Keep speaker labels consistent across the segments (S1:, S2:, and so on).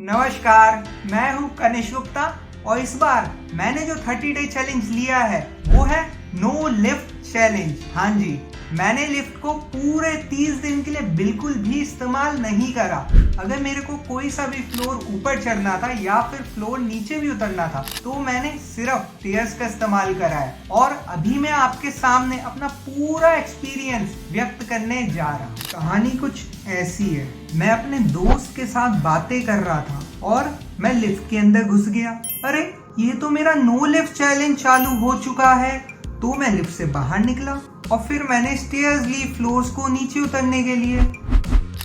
S1: नमस्कार, मैं हूँ कनिष्क गुप्ता और इस बार मैंने जो 30 डे चैलेंज लिया है वो है नो लिफ्ट चैलेंज। हाँ जी, मैंने लिफ्ट को पूरे 30 दिन के लिए बिल्कुल भी इस्तेमाल नहीं करा। अगर मेरे को कोई सा भी फ्लोर ऊपर चढ़ना था या फिर फ्लोर नीचे भी उतरना था तो मैंने सिर्फ स्टेयर्स का इस्तेमाल करा है। और अभी मैं आपके सामने अपना पूरा एक्सपीरियंस व्यक्त करने जा रहा हूँ। कहानी कुछ ऐसी है, मैं अपने दोस्त के साथ बातें कर रहा था और मैं लिफ्ट के अंदर घुस गया। अरे ये तो मेरा नो लिफ्ट चैलेंज चालू हो चुका है। तो मैं लिफ्ट से बाहर निकला और फिर मैंने स्टेयर्स ली फ्लोर्स को नीचे उतरने के लिए।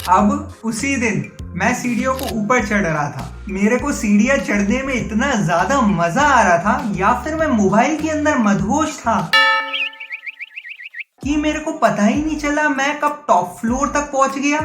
S1: अब उसी दिन मैं सीढ़ियों को ऊपर चढ़ रहा था। मेरे को सीढ़ियां चढ़ने में इतना ज्यादा मजा आ रहा था या फिर मैं मोबाइल के अंदर मदहोश था कि मेरे को पता ही नहीं चला मैं कब टॉप फ्लोर तक पहुंच गया।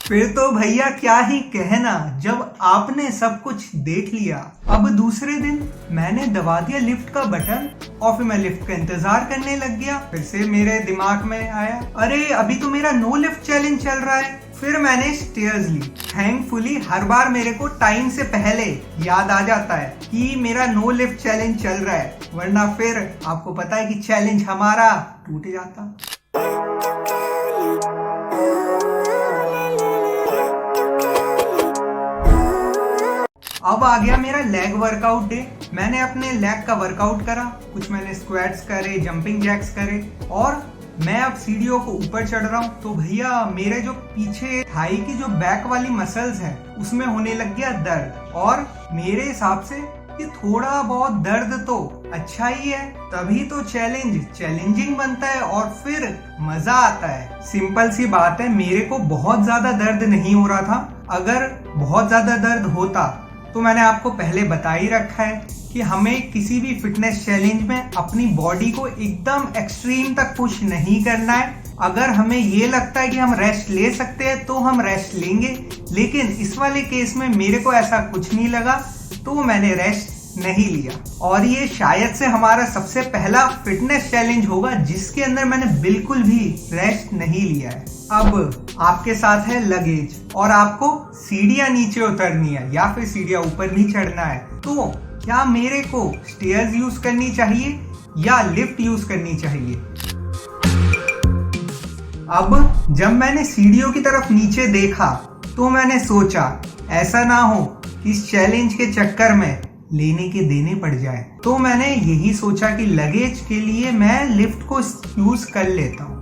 S1: फिर तो भैया क्या ही कहना जब आपने सब कुछ देख लिया। अब दूसरे दिन मैंने दबा दिया लिफ्ट का बटन और फिर मैं लिफ्ट का इंतजार करने लग गया। फिर से मेरे दिमाग में आया, अरे अभी तो मेरा नो लिफ्ट चैलेंज चल रहा है। फिर मैंने स्टेयर्स ली। थैंकफुली हर बार मेरे को टाइम से पहले याद आ जाता है कि मेरा नो लिफ्ट चैलेंज चल रहा है, वरना फिर आपको पता है कि चैलेंज हमारा टूट जाता। अब आ गया मेरा लेग वर्कआउट डे। मैंने अपने लेग का वर्कआउट करा, कुछ मैंने स्क्वाट्स करे, जंपिंग जैक्स करे और मैं अब सीढ़ियों को ऊपर चढ़ रहा हूँ। तो भैया मेरे जो पीछे थाई की जो बैक वाली मसल्स है उसमें होने लग गया दर्द। और मेरे हिसाब से ये थोड़ा बहुत दर्द तो अच्छा ही है, तभी तो चैलेंज चैलेंजिंग बनता है और फिर मजा आता है। सिंपल सी बात है, मेरे को बहुत ज्यादा दर्द नहीं हो रहा था। अगर बहुत ज्यादा दर्द होता तो मैंने आपको पहले बता ही रखा है कि हमें किसी भी फिटनेस चैलेंज में अपनी बॉडी को एकदम एक्सट्रीम तक पुश नहीं करना है। अगर हमें ये लगता है कि हम रेस्ट ले सकते हैं तो हम रेस्ट लेंगे, लेकिन इस वाले केस में मेरे को ऐसा कुछ नहीं लगा तो मैंने रेस्ट नहीं लिया। और ये शायद से हमारा सबसे पहला फिटनेस चैलेंज होगा जिसके अंदर मैंने बिल्कुल भी रेस्ट नहीं लिया है। अब आपके साथ है लगेज और आपको सीढ़ियां नीचे उतरनी है या फिर सीढ़ियां ऊपर नहीं चढ़ना है, तो क्या मेरे को स्टेयर्स यूज करनी चाहिए या लिफ्ट यूज करनी चाहिए? अब जब मैंने सीढ़ियों की तरफ नीचे देखा तो मैंने सोचा ऐसा ना हो कि इस चैलेंज के चक्कर में लेने के देने पड़ जाए। तो मैंने यही सोचा कि लगेज के लिए मैं लिफ्ट को यूज कर लेता हूँ।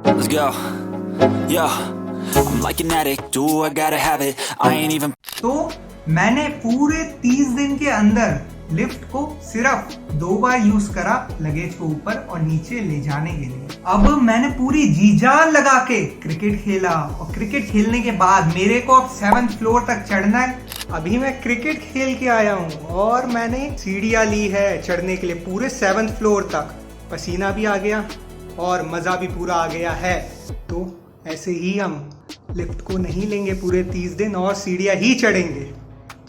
S2: Let's go. Yo, I'm like an addict. Do I gotta have it? I ain't even.
S1: तो मैंने पूरे 30 दिन के अंदर लिफ्ट को सिर्फ 2 बार यूज करा लगेज को ऊपर और नीचे ले जाने के लिए। अब मैंने पूरी जी जान लगा के क्रिकेट खेला और क्रिकेट खेलने के बाद मेरे को अब 7th फ्लोर तक चढ़ना है। अभी मैं क्रिकेट खेल के आया हूँ और मैंने सीढ़ियाँ ली है चढ़ने के लिए पूरे 7th फ्लोर तक। पसीना भी आ गया और मजा भी पूरा आ गया है। तो ऐसे ही हम लिफ्ट को नहीं लेंगे पूरे 30 दिन और सीढ़ियाँ ही चढ़ेंगे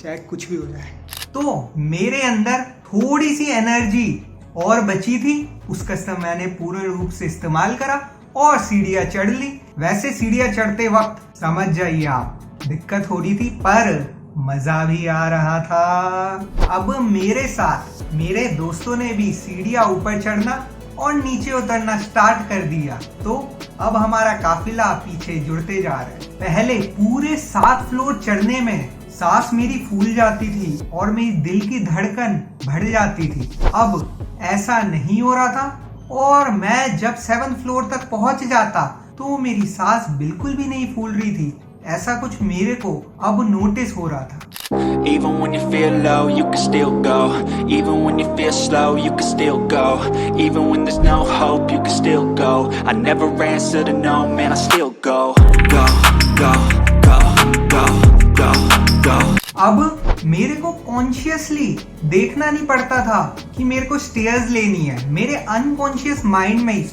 S1: चाहे कुछ भी हो जाए। तो मेरे अंदर थोड़ी सी एनर्जी और बची थी, उसका मैंने पूरे रूप से इस्तेमाल करा और सीढ़ियां चढ़ ली। वैसे सीढ़ियां चढ़ते वक्त समझ जाइए आप दिक्कत हो रही थी पर मजा भी आ रहा था। अब मेरे साथ मेरे दोस्तों ने भी सीढ़ियां ऊपर चढ़ना और नीचे उतरना स्टार्ट कर दिया। तो अब हमारा काफिला पीछे जुड़ते जा रहा है। पहले पूरे 7 फ्लोर चढ़ने में सांस मेरी फूल जाती थी और मेरी दिल की धड़कन बढ़ जाती थी। अब ऐसा नहीं हो रहा था और मैं जब 7th फ्लोर तक पहुंच जाता तो मेरी सांस बिल्कुल भी नहीं फूल रही थी। ऐसा कुछ मेरे को अब नोटिस हो रहा था।
S2: Even when you feel low, you can still go. Even when you feel slow, you can still go. Even when there's no hope, you can still go. I never answer to no, man, I still go. Go, go, go, go, go, go.
S1: अब मेरे को consciously देखना नहीं पड़ता था कि मेरे को स्टेयर्स लेनी है। मेरे अनकॉन्शियस माइंड में ही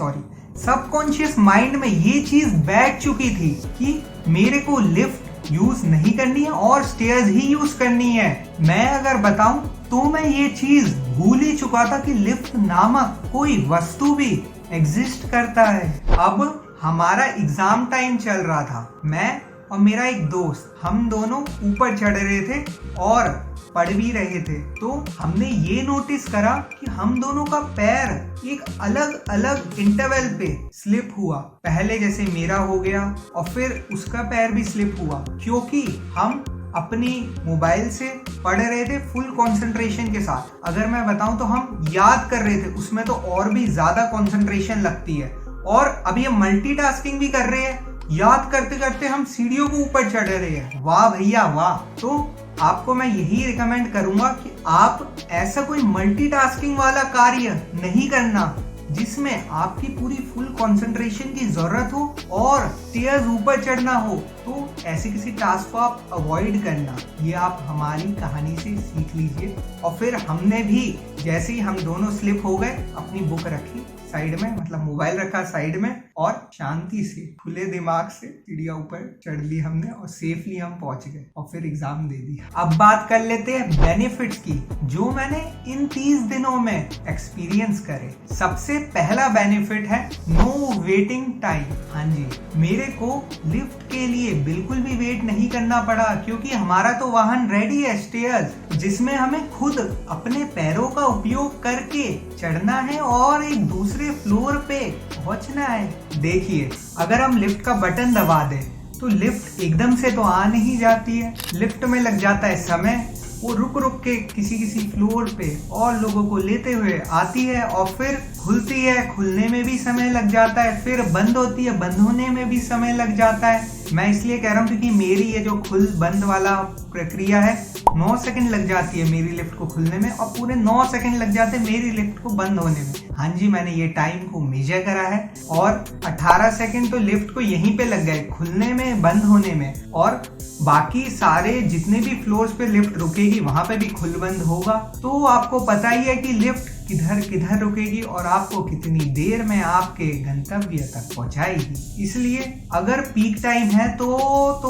S1: सबकॉन्शियस माइंड में ये चीज बैठ चुकी थी कि मेरे को लिफ्ट यूज नहीं करनी है और स्टेयर्स ही यूज करनी है। मैं अगर बताऊं तो मैं ये चीज भूल ही चुका था कि लिफ्ट नामक कोई वस्तु भी एग्जिस्ट करता है। अब हमारा एग्जाम टाइम चल रहा था। मैं और मेरा एक दोस्त, हम दोनों ऊपर चढ़ रहे थे और पढ़ भी रहे थे। तो हमने ये नोटिस करा कि हम दोनों का पैर एक अलग अलग इंटरवल पे स्लिप हुआ। पहले जैसे मेरा हो गया और फिर उसका पैर भी स्लिप हुआ, क्योंकि हम अपनी मोबाइल से पढ़ रहे थे फुल कंसंट्रेशन के साथ। अगर मैं बताऊं तो हम याद कर रहे थे, उसमें तो और भी ज्यादा कंसंट्रेशन लगती है। और अब ये मल्टीटास्किंग भी कर रहे हैं, याद करते करते हम सीढ़ियों को ऊपर चढ़ रहे हैं। वाह भैया वाह। तो आपको मैं यही रिकमेंड करूंगा कि आप ऐसा कोई मल्टीटास्किंग वाला कार्य नहीं करना जिसमें आपकी पूरी फुल कंसंट्रेशन की जरूरत हो और स्टेयर्स ऊपर चढ़ना हो। तो ऐसे किसी टास्क को आप अवॉइड करना। ये आप हमारी कहानी से सीख लीजिए। और फिर हमने भी जैसे ही हम दोनों स्लिप हो गए, अपनी बुक रखी साइड में, मतलब मोबाइल रखा साइड में, और शांति से खुले दिमाग से सीढ़ियां ऊपर चढ़ ली हमने और सेफली हम पहुंच गए और फिर एग्जाम दे दिया। अब बात कर लेते हैं बेनिफिट्स की जो मैंने इन 30 दिनों में एक्सपीरियंस करे। सबसे पहला बेनिफिट है नो वेटिंग टाइम। हाँ जी, मेरे को लिफ्ट के लिए बिल्कुल भी वेट नहीं करना पड़ा, क्योंकि हमारा तो वाहन रेडी है, स्टेयर्स, जिसमें हमें खुद अपने पैरों का उपयोग करके चढ़ना है और एक दूसरे फ्लोर पे पहुंचना है। देखिए, अगर हम लिफ्ट का बटन दबा दें तो लिफ्ट एकदम से तो आ नहीं जाती है। लिफ्ट में लग जाता है समय, वो रुक रुक के किसी किसी फ्लोर पे और लोगों को लेते हुए आती है और फिर खुलती है, खुलने में भी समय लग जाता है, फिर बंद होती है, बंद होने में भी समय लग जाता है। मैं इसलिए कह रहा हूँ क्योंकि मेरी ये जो खुल बंद वाला प्रक्रिया है 9 सेकंड लग जाती है मेरी लिफ्ट को खुलने में और पूरे 9 सेकंड लग जाते हैं मेरी लिफ्ट को बंद होने में। हाँ जी, मैंने ये टाइम को मेजर करा है और 18 सेकंड तो लिफ्ट को यहीं पे लग गए, खुलने में, बंद होने में, और बाकी सारे जितने भी फ्लोर्स पे लिफ्ट रुकेगी वहां पे भी खुल बंद होगा। तो आपको पता ही है कि लिफ्ट किधर किधर रुकेगी और आपको कितनी देर में आपके गंतव्य तक पहुंचाएगी। इसलिए अगर पीक टाइम है तो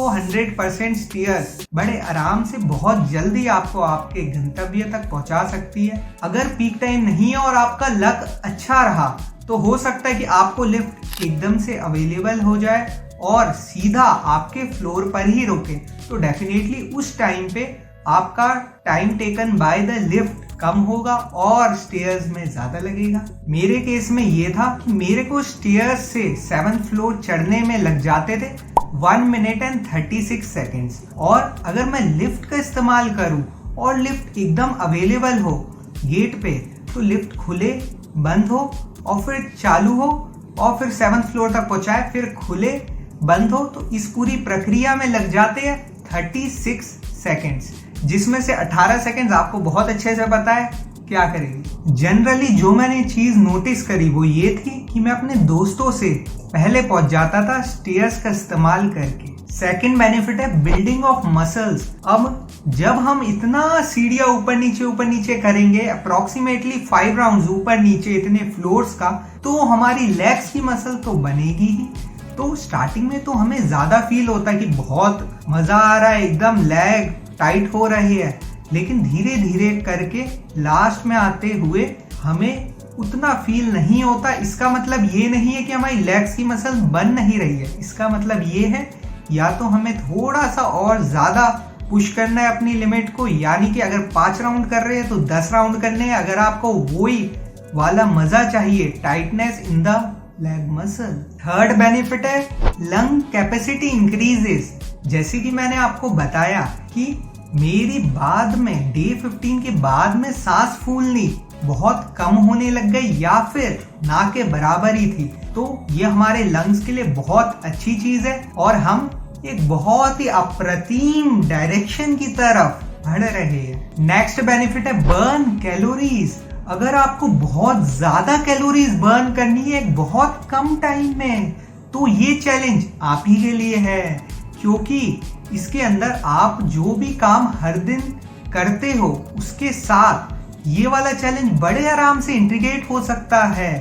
S1: 100% स्टेयर्स बड़े आराम से बहुत जल्दी आपको आपके गंतव्य तक पहुंचा सकती है। अगर पीक टाइम नहीं है और आपका लक अच्छा रहा तो हो सकता है कि आपको लिफ्ट एकदम से अवेलेबल हो जाए और सीधा आपके फ्लोर पर ही रुके। तो डेफिनेटली उस टाइम पे आपका time taken by the lift कम होगा और स्टेयर्स में ज्यादा लगेगा। मेरे केस में ये था कि मेरे को स्टेयर्स से 7th फ्लोर चढ़ने में लग जाते थे 1 मिनट एंड 36 सेकेंड्स। और अगर मैं लिफ्ट का इस्तेमाल करूं और लिफ्ट एकदम अवेलेबल हो गेट पे, तो लिफ्ट खुले, बंद हो और फिर चालू हो और फिर 7th फ्लोर तक पहुंचाए, फिर खुले, बंद हो, तो इस पूरी प्रक्रिया में लग जाते हैं 36 सेकेंड्स, जिसमें से 18 सेकेंड्स आपको बहुत अच्छे से पता है क्या करेगी। जनरली जो मैंने चीज नोटिस करी वो ये थी कि मैं अपने दोस्तों से पहले पहुंच जाता था स्टेयर्स का इस्तेमाल करके। सेकंड बेनिफिट है बिल्डिंग ऑफ मसल्स। अब जब हम इतना सीढ़ियां ऊपर नीचे करेंगे, अप्रोक्सीमेटली 5 राउंड्स ऊपर नीचे इतने फ्लोर्स का, तो हमारी लेग्स की मसल तो बनेगी ही। तो स्टार्टिंग में तो हमें ज्यादा फील होता है कि बहुत मजा आ रहा है, एकदम लेग टाइट हो रही है, लेकिन धीरे धीरे करके लास्ट में आते हुए हमें उतना फील नहीं होता। इसका मतलब ये नहीं है कि हमारी लेग्स की मसल बन नहीं रही है, इसका मतलब ये है या तो हमें थोड़ा सा और ज्यादा पुश करना है अपनी लिमिट को, यानी कि अगर 5 राउंड कर रहे हैं तो 10 राउंड करने हैं। अगर आपको वही वाला मजा चाहिए, tightness in the leg muscle. Third benefit है लंग कैपेसिटी इंक्रीजेस। जैसे कि मैंने आपको बताया कि मेरी बाद में डे 15 के बाद में सांस फूलनी बहुत कम होने लग गई या फिर ना के बराबर ही थी। तो ये हमारे लंग्स के लिए बहुत अच्छी चीज है और हम एक बहुत ही अप्रतिम डायरेक्शन की तरफ बढ़ रहे हैं। नेक्स्ट बेनिफिट है बर्न कैलोरीज। अगर आपको बहुत ज्यादा कैलोरीज बर्न करनी है एक बहुत कम टाइम में, तो ये चैलेंज आप ही के लिए है, क्योंकि इसके अंदर आप जो भी काम हर दिन करते हो उसके साथ ये वाला चैलेंज बड़े आराम से इंटीग्रेट हो सकता है।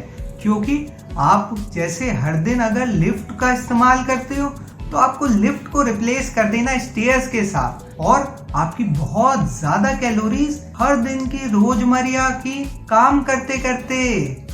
S1: क्योंकि आप जैसे हर दिन अगर लिफ्ट का इस्तेमाल करते हो तो आपको लिफ्ट को रिप्लेस कर देना स्टेयर्स के साथ, और आपकी बहुत ज्यादा कैलोरीज हर दिन की रोजमर्रा की काम करते करते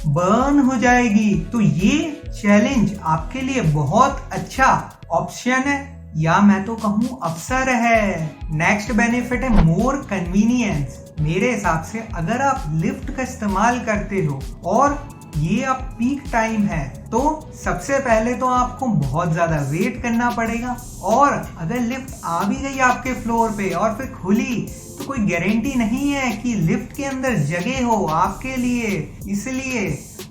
S1: बर्न हो जाएगी। तो ये चैलेंज आपके लिए बहुत अच्छा ऑप्शन है, या मैं तो कहूँ अवसर है। नेक्स्ट बेनिफिट है मोर कन्वीनियंस। मेरे हिसाब से अगर आप लिफ्ट का इस्तेमाल करते हो और ये आप पीक टाइम है, तो सबसे पहले तो आपको बहुत ज्यादा वेट करना पड़ेगा, और अगर लिफ्ट आ भी गई आपके फ्लोर पे और फिर खुली, तो कोई गारंटी नहीं है कि लिफ्ट के अंदर जगह हो आपके लिए। इसलिए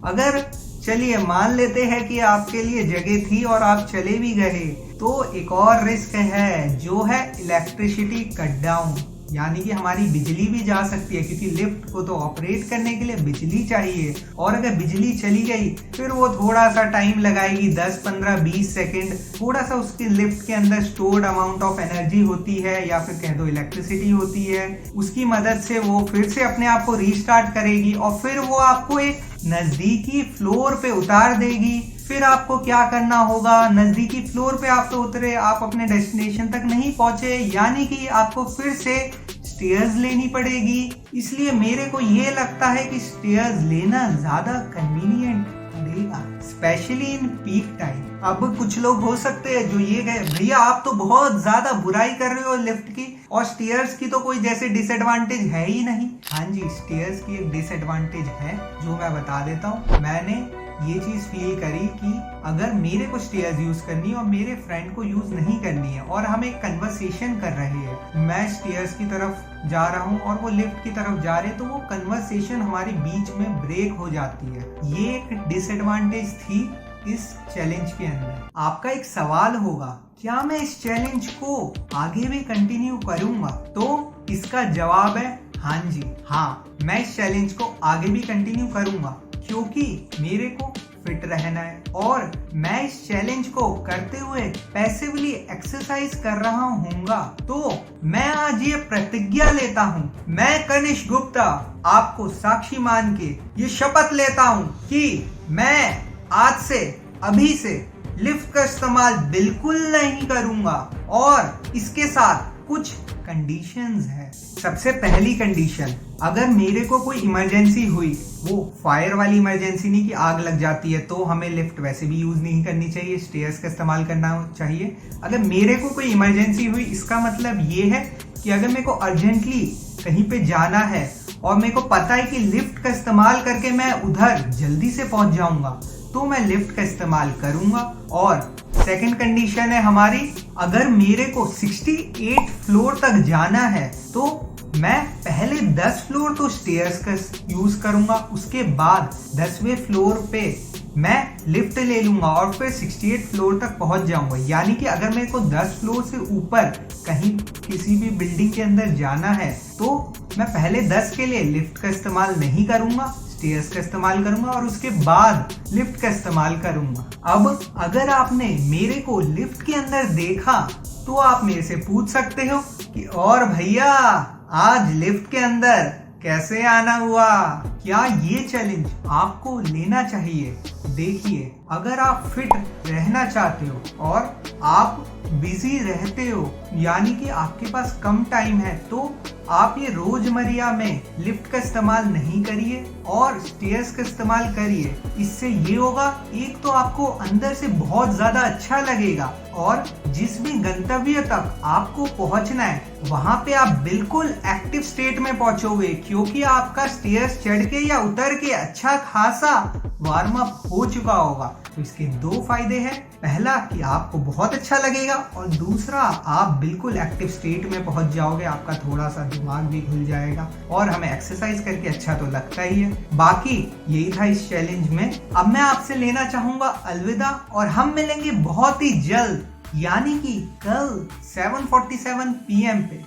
S1: अगर चलिए मान लेते हैं कि आपके लिए जगह थी और आप चले भी गए, तो एक और रिस्क है जो है इलेक्ट्रिसिटी कट डाउन, यानी कि हमारी बिजली भी जा सकती है, क्योंकि लिफ्ट को तो ऑपरेट करने के लिए बिजली चाहिए, और अगर बिजली चली गई फिर वो थोड़ा सा टाइम लगाएगी, 10, 15, 20 सेकेंड, थोड़ा सा उसके लिफ्ट के अंदर स्टोर्ड अमाउंट ऑफ एनर्जी होती है, या फिर कह दो इलेक्ट्रिसिटी होती है, उसकी मदद से वो फिर से अपने आप को रीस्टार्ट करेगी और फिर वो आपको एक नजदीकी फ्लोर पे उतार देगी। फिर आपको क्या करना होगा, नजदीकी फ्लोर पे आप तो उतरे, आप अपने डेस्टिनेशन तक नहीं पहुंचे, यानी कि आपको फिर से स्टेयर्स लेनी पड़ेगी। इसलिए मेरे को ये लगता है कि स्टेयर्स लेना ज्यादा कन्वीनियंट पड़ेगा, स्पेशली इन पीक टाइम। अब कुछ लोग हो सकते हैं जो ये कहे, भैया आप तो बहुत ज्यादा बुराई कर रहे हो लिफ्ट की, और स्टेयर्स की तो कोई जैसे डिसएडवांटेज है ही नहीं। हाँ जी, स्टेयर्स की एक डिसएडवांटेज है जो मैं बता देता हूँ। मैंने ये चीज फील करी कि अगर मेरे को स्टेयर्स यूज करनी है और मेरे फ्रेंड को यूज नहीं करनी है, और हम एक कन्वर्सेशन कर रहे हैं, मैं स्टेयर्स की तरफ जा रहा हूँ और वो लिफ्ट की तरफ जा रहे हैं, तो वो कन्वर्सेशन हमारे बीच में ब्रेक हो जाती है। ये एक डिसएडवांटेज थी इस चैलेंज के अंदर। आपका एक सवाल होगा, क्या मैं इस चैलेंज को आगे भी कंटिन्यू करूंगा? तो इसका जवाब है हाँ जी, हाँ, मैं इस चैलेंज को आगे भी कंटिन्यू करूंगा, क्योंकि मेरे को फिट रहना है, और मैं इस चैलेंज को करते हुए पैसिवली एक्सरसाइज कर रहा हूँगा। तो मैं आज ये प्रतिज्ञा लेता हूँ, मैं कनिष्क गुप्ता आपको साक्षी मान के ये शपथ लेता हूँ कि मैं आज से, अभी से लिफ्ट का इस्तेमाल बिल्कुल नहीं करूंगा, और इसके साथ कुछ कंडीशंस है। सबसे पहली कंडीशन, अगर मेरे को कोई इमरजेंसी हुई, वो फायर वाली इमरजेंसी नहीं कि आग लग जाती है तो हमें लिफ्ट वैसे भी यूज नहीं करनी चाहिए, स्टेयर्स का इस्तेमाल करना चाहिए। अगर मेरे को कोई इमरजेंसी हुई, इसका मतलब ये है कि अगर मेरे को अर्जेंटली कहीं पे जाना है और मेरे को पता है कि लिफ्ट का इस्तेमाल करके मैं उधर जल्दी से पहुंच जाऊंगा, तो मैं लिफ्ट का इस्तेमाल करूंगा। और सेकंड कंडीशन है हमारी, अगर मेरे को 68 फ्लोर तक जाना है, तो मैं पहले 10 फ्लोर तो स्टेयर्स का यूज करूंगा, उसके बाद 10वें फ्लोर पे मैं लिफ्ट ले लूंगा और फिर 68 फ्लोर तक पहुंच जाऊंगा। यानी कि अगर मेरे को 10 फ्लोर से ऊपर कहीं किसी भी बिल्डिंग के अंदर जाना है, तो मैं पहले 10 के लिए लिफ्ट का इस्तेमाल नहीं करूंगा, स्टेयर्स का इस्तेमाल करूंगा, और उसके बाद लिफ्ट का इस्तेमाल करूंगा। अब अगर आपने मेरे को लिफ्ट के अंदर देखा, तो आप मेरे से पूछ सकते हो कि और भैया आज लिफ्ट के अंदर कैसे आना हुआ? क्या ये चैलेंज आपको लेना चाहिए? देखिए, अगर आप फिट रहना चाहते हो और आप बिजी रहते हो, यानी कि आपके पास कम टाइम है, तो आप ये रोजमर्रा में लिफ्ट का इस्तेमाल नहीं करिए और स्टेयर्स का इस्तेमाल करिए। इससे ये होगा, एक तो आपको अंदर से बहुत ज्यादा अच्छा लगेगा, और जिस भी गंतव्य तक आपको पहुंचना है वहां पे आप बिल्कुल एक्टिव स्टेट में पहुंचोगे, क्योंकि आपका स्टेयर्स चढ़ के या उतर के अच्छा खासा वार्म अप हो चुका होगा। तो इसके दो फायदे हैं, पहला कि आपको बहुत अच्छा लगेगा, और दूसरा आप बिल्कुल एक्टिव स्टेट में पहुंच जाओगे, आपका थोड़ा सा दिमाग भी खुल जाएगा, और हमें एक्सरसाइज करके अच्छा तो लगता ही है। बाकी यही था इस चैलेंज में। अब मैं आपसे लेना चाहूंगा अलविदा, और हम मिलेंगे बहुत ही जल्द, यानी कि कल 7:47 PM पे।